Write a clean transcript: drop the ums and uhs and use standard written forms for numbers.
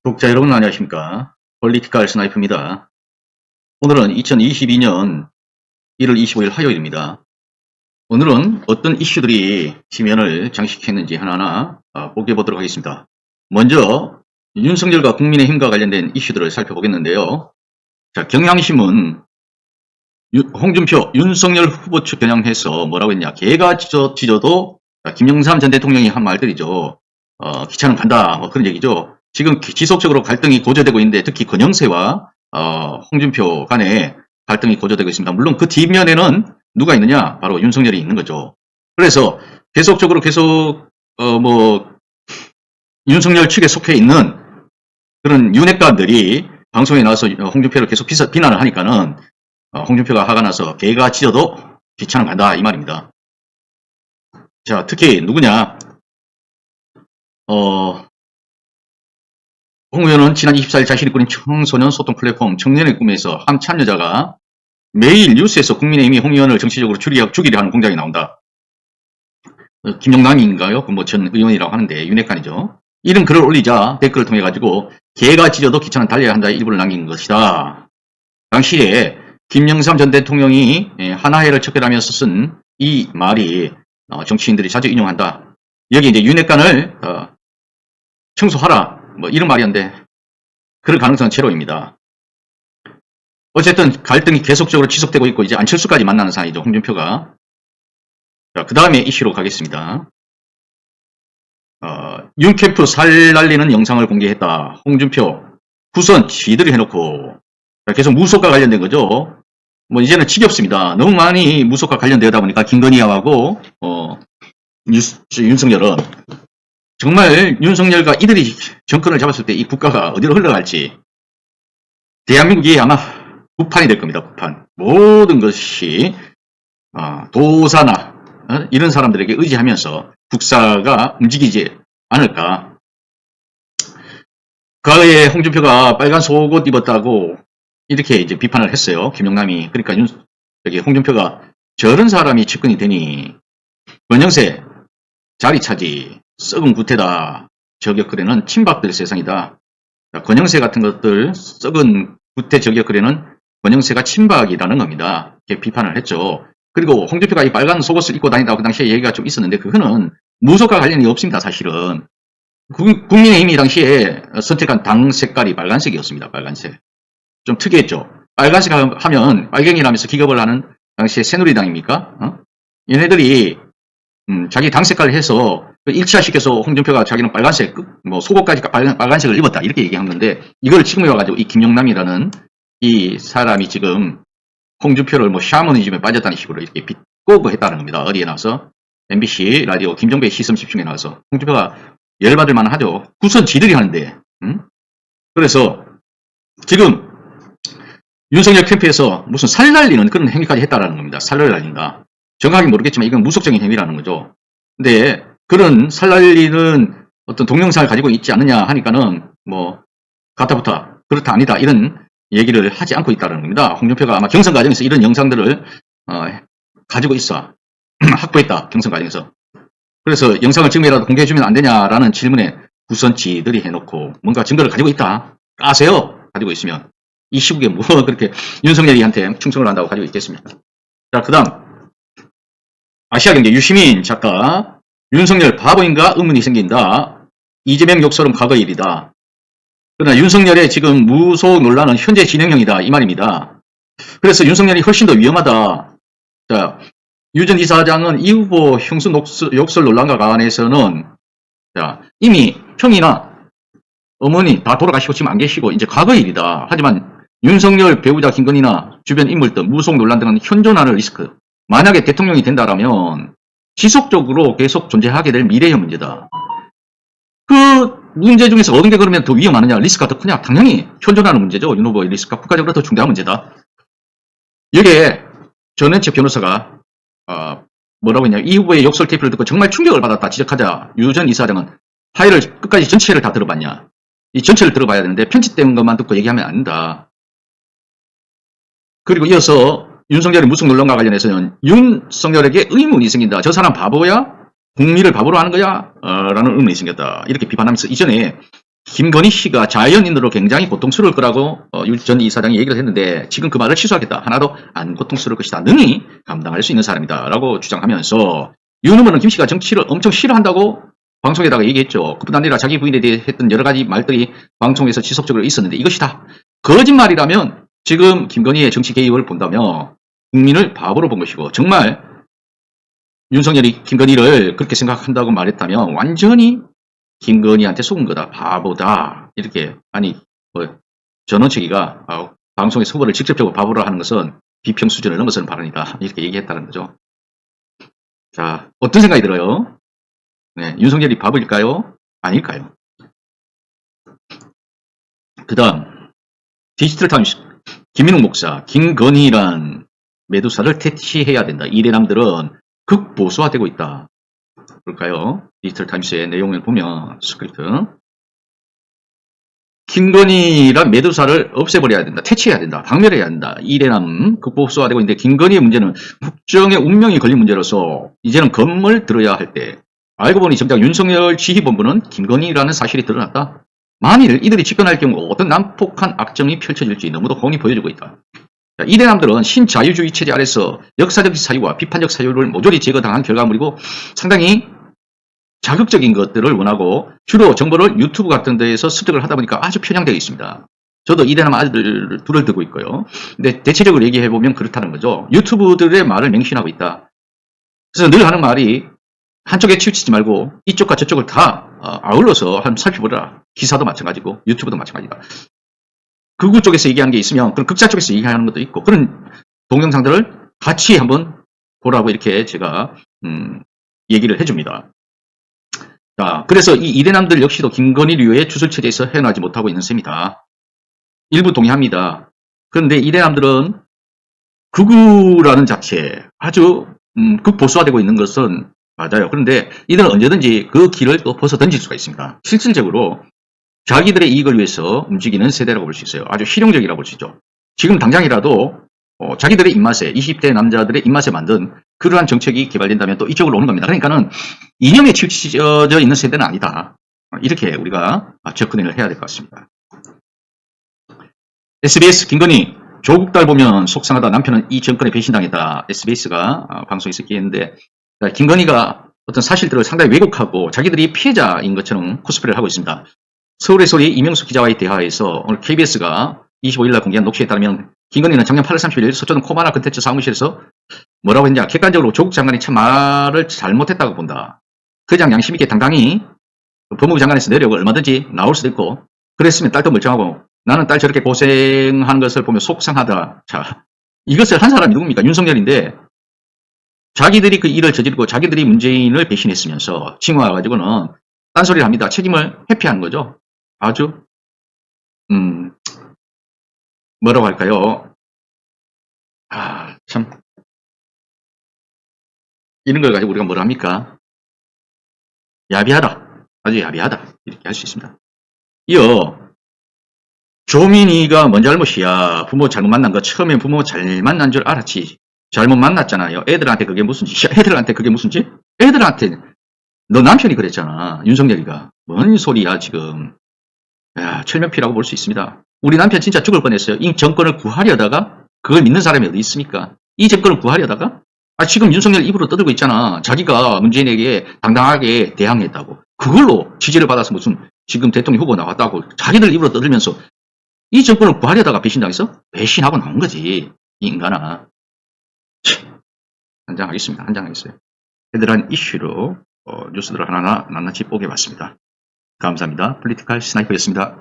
독자 여러분 안녕하십니까. 폴리티컬 스나이프입니다. 오늘은 2022년 1월 25일 화요일입니다. 오늘은 어떤 이슈들이 지면을 장식했는지 하나하나 보게 하겠습니다. 먼저 윤석열과 국민의힘과 관련된 이슈들을 살펴보겠는데요. 자, 경향신문 홍준표 윤석열 후보 측 겨냥해서 뭐라고 했냐. 개가 짖어도 김영삼 전 대통령이 한 말들이죠. 기차는 간다 뭐 그런 얘기죠. 지금 지속적으로 갈등이 고조되고 있는데 특히 권영세와 홍준표 간에 갈등이 고조되고 있습니다. 물론 그 뒷면에는 누가 있느냐? 바로 윤석열이 있는 거죠. 그래서 계속적으로 윤석열 측에 속해 있는 그런 윤핵관들이 방송에 나와서 홍준표를 계속 비난을 하니까는 홍준표가 화가 나서 개가 짖어도 기차는 간다 이 말입니다. 자, 특히 누구냐? 홍 의원은 지난 24일 자신이 꾸린 청소년 소통 플랫폼 청년의 꿈에서 한 참여자가 매일 뉴스에서 국민의힘이 홍 의원을 정치적으로 죽이려 하는 공작이 나온다. 김영남인가요? 전 의원이라고 하는데 윤핵관이죠. 이런 글을 올리자 댓글을 통해 가지고 개가 짖어도 기차는 달려야 한다의 일부를 남긴 것이다. 당시에 김영삼 전 대통령이 하나회를 척결하면서 쓴 이 말이 정치인들이 자주 인용한다. 여기 이제 윤핵관을 청소하라. 뭐 이런 말이었는데 그럴 가능성은 제로입니다. 어쨌든 갈등이 계속적으로 지속되고 있고 이제 안철수까지 만나는 사이죠. 홍준표가. 자, 그 다음에 이슈로 가겠습니다. 윤캠프 살 날리는 영상을 공개했다. 홍준표 후선 지들이 해놓고 계속 무속과 관련된 거죠. 뭐 이제는 지겹습니다. 너무 많이 무속과 관련되다 보니까 김건희하고 윤석열은 정말 윤석열과 이들이 정권을 잡았을 때 이 국가가 어디로 흘러갈지 대한민국이 아마 북판이 될 겁니다. 북판. 모든 것이 도사나 이런 사람들에게 의지하면서 국사가 움직이지 않을까. 과거에 홍준표가 빨간 속옷 입었다고 이렇게 이제 비판을 했어요. 김영남이. 그러니까 홍준표가 저런 사람이 집권이 되니 권영세 자리 차지 썩은 구태다. 저격거래는 친박들의 세상이다. 권영세 같은 것들 썩은 구태 저격거래는 권영세가 친박이라는 겁니다. 이렇게 비판을 했죠. 그리고 홍준표가 이 빨간 속옷을 입고 다닌다고 그 당시에 얘기가 좀 있었는데 그거는 무속과 관련이 없습니다. 사실은. 국민의힘이 당시에 선택한 당 색깔이 빨간색이었습니다. 빨간색. 좀 특이했죠. 빨간색 하면 빨갱이라면서 기겁을 하는 당시에 새누리당입니까? 얘네들이 자기 당 색깔을 해서 일치화시켜서 홍준표가 자기는 빨간색, 속옷까지 빨간색을 입었다 이렇게 얘기한 건데 이걸 지금 와가지고 이 김영남이라는 이 사람이 지금 홍준표를 샤머니즘에 빠졌다는 식으로 이렇게 비꼬고 했다는 겁니다. 어디에 나와서 MBC 라디오 김종배의 시선 집중에 나와서 홍준표가 열받을 만하죠. 후선 지들이 하는데. 그래서 지금 윤석열 캠프에서 무슨 살 날리는 그런 행위까지 했다라는 겁니다. 살을 날린다. 정확하게 모르겠지만 이건 무속적인 행위라는 거죠. 근데 그런 살 날리는 어떤 동영상을 가지고 있지 않느냐 하니까는 가타부타 그렇다 아니다 이런 얘기를 하지 않고 있다는 겁니다. 홍준표가 아마 경선 과정에서 이런 영상들을 가지고 있어 확보했다. 경선 과정에서. 그래서 영상을 지금이라도 공개해주면 안 되냐라는 질문에 구선지들이 해놓고 뭔가 증거를 가지고 있다. 까세요. 가지고 있으면. 이 시국에 그렇게 윤석열이한테 충성을 한다고 가지고 있겠습니까? 자, 그 다음. 아시아경제 유시민 작가. 윤석열 바보인가 의문이 생긴다. 이재명 욕설은 과거 일이다. 그러나 윤석열의 지금 무속 논란은 현재 진행형이다. 이 말입니다. 그래서 윤석열이 훨씬 더 위험하다. 자, 유 전 이사장은 이 후보 형수 욕설 논란과 관해서는 이미 형이나 어머니 다 돌아가시고 지금 안 계시고 이제 과거 일이다. 하지만 윤석열 배우자 김건희나 주변 인물들 무속 논란 등은 현존하는 리스크. 만약에 대통령이 된다라면 지속적으로 계속 존재하게 될 미래의 문제다. 그 문제 중에서 어떤 게 그러면 더 위험하느냐? 리스크가 더 크냐? 당연히 현존하는 문제죠. 윤 후보의 리스크가 국가적으로 더 중대한 문제다. 여기에 전원책 변호사가 뭐라고 했냐? 이 후보의 욕설 테이프를 듣고 정말 충격을 받았다 지적하자 유 전 이사장은 파일을 끝까지 전체를 다 들어봤냐? 이 전체를 들어봐야 되는데 편집된 것만 듣고 얘기하면 안 된다. 그리고 이어서 윤석열의 무속 논란과 관련해서는 윤석열에게 의문이 생긴다. 저 사람 바보야? 국민을 바보로 하는 거야? 라는 의문이 생겼다. 이렇게 비판하면서 이전에 김건희 씨가 자연인으로 굉장히 고통스러울 거라고 유 전 이사장이 얘기를 했는데 지금 그 말을 취소하겠다. 하나도 안 고통스러울 것이다. 능히 감당할 수 있는 사람이다. 라고 주장하면서 윤 후보는 김 씨가 정치를 엄청 싫어한다고 방송에다가 얘기했죠. 그뿐 아니라 자기 부인에 대해 했던 여러 가지 말들이 방송에서 지속적으로 있었는데 이것이 다 거짓말이라면 지금 김건희의 정치 개입을 본다면 국민을 바보로 본 것이고 정말 윤석열이 김건희를 그렇게 생각한다고 말했다면 완전히 김건희한테 속은 거다. 바보다. 이렇게 아니 뭐 전원책이가 방송에서 후보를 직접적으로 바보라 하는 것은 비평 수준을 넘어서는 발언이다. 이렇게 얘기했다는 거죠. 자, 어떤 생각이 들어요? 네, 윤석열이 바보일까요? 아닐까요? 그 다음 디지털타임스 김민욱 목사 김건희란 매도사를 퇴치해야 된다. 이대남들은 극보수화되고 있다. 볼까요? 디지털타임스의 내용을 보면 스크립트 김건희란 매도사를 없애버려야 된다. 퇴치해야 된다. 박멸해야 된다. 이대남 극보수화되고 있는데 김건희의 문제는 국정의 운명이 걸린 문제로서 이제는 검을 들어야 할 때 알고 보니 정작 윤석열 지휘본부는 김건희라는 사실이 드러났다. 만일 이들이 집권할 경우 어떤 난폭한 악정이 펼쳐질지 너무도 훤히 보여주고 있다. 이대남들은 신자유주의 체제 아래서 역사적 사유와 비판적 사유를 모조리 제거당한 결과물이고 상당히 자극적인 것들을 원하고 주로 정보를 유튜브 같은 데에서 습득을 하다 보니까 아주 편향되어 있습니다. 저도 이대남 아들들 둘을 두고 있고요. 근데 대체적으로 얘기해보면 그렇다는 거죠. 유튜브들의 말을 맹신하고 있다. 그래서 늘 하는 말이 한쪽에 치우치지 말고 이쪽과 저쪽을 다 아울러서 한번 살펴보라. 기사도 마찬가지고 유튜브도 마찬가지다. 극우 쪽에서 얘기하는 게 있으면 그런 극자 쪽에서 얘기하는 것도 있고 그런 동영상들을 같이 한번 보라고 이렇게 제가 얘기를 해줍니다. 자, 그래서 이 이대남들 역시도 김건희류의 주술체제에서 헤어나지 못하고 있는 셈이다. 일부 동의합니다. 그런데 이대남들은 극우라는 자체 아주 극보수화되고 있는 것은 맞아요. 그런데 이들은 언제든지 그 길을 또 벗어 던질 수가 있습니다. 실질적으로 자기들의 이익을 위해서 움직이는 세대라고 볼 수 있어요. 아주 실용적이라고 볼 수 있죠. 지금 당장이라도 자기들의 입맛에 20대 남자들의 입맛에 만든 그러한 정책이 개발된다면 또 이쪽으로 오는 겁니다. 그러니까는 이념에 치우쳐져 있는 세대는 아니다. 이렇게 우리가 접근을 해야 될 것 같습니다. SBS 김건희 조국 딸 보면 속상하다. 남편은 이 정권에 배신당했다. SBS가 방송에서 얘기했는데 김건희가 어떤 사실들을 상당히 왜곡하고 자기들이 피해자인 것처럼 코스프레를 하고 있습니다. 서울의 소리 이명수 기자와의 대화에서 오늘 KBS가 25일날 공개한 녹취에 따르면 김건희는 작년 8월 30일 서초동 코바나 컨텐츠 사무실에서 뭐라고 했냐. 객관적으로 조국 장관이 참 말을 잘못했다고 본다. 그냥 양심 있게 당당히 법무부 장관에서 내려고 얼마든지 나올 수도 있고 그랬으면 딸도 멀쩡하고 나는 딸 저렇게 고생하는 것을 보면 속상하다. 자, 이것을 한 사람이 누굽니까? 윤석열인데 자기들이 그 일을 저지르고 자기들이 문재인을 배신했으면서 칭호와가지고는 딴소리를 합니다. 책임을 회피하는 거죠. 아주 뭐라고 할까요? 참 이런 걸 가지고 우리가 뭐라 합니까? 야비하다. 아주 야비하다. 이렇게 할 수 있습니다. 이어 조민이가 뭔 잘못이야. 부모 잘못 만난 거 처음에 부모 잘 만난 줄 알았지. 잘못 만났잖아요. 애들한테 그게 무슨 짓이야. 애들한테 그게 무슨 짓? 애들한테 너 남편이 그랬잖아. 윤석열이가. 뭔 소리야 지금. 야, 철면피라고 볼 수 있습니다. 우리 남편 진짜 죽을 뻔했어요. 이 정권을 구하려다가 그걸 믿는 사람이 어디 있습니까? 이 정권을 구하려다가 지금 윤석열 입으로 떠들고 있잖아. 자기가 문재인에게 당당하게 대항했다고. 그걸로 지지를 받아서 무슨 지금 대통령 후보 나왔다고 자기들 입으로 떠들면서 이 정권을 구하려다가 배신당해서 배신하고 나온 거지. 이 인간아. 한장하겠습니다. 한장하겠어요. 헤드라인 이슈로 뉴스들을 하나하나 낱낱이 뽀개봤습니다. 감사합니다. 폴리티컬 스나이퍼였습니다.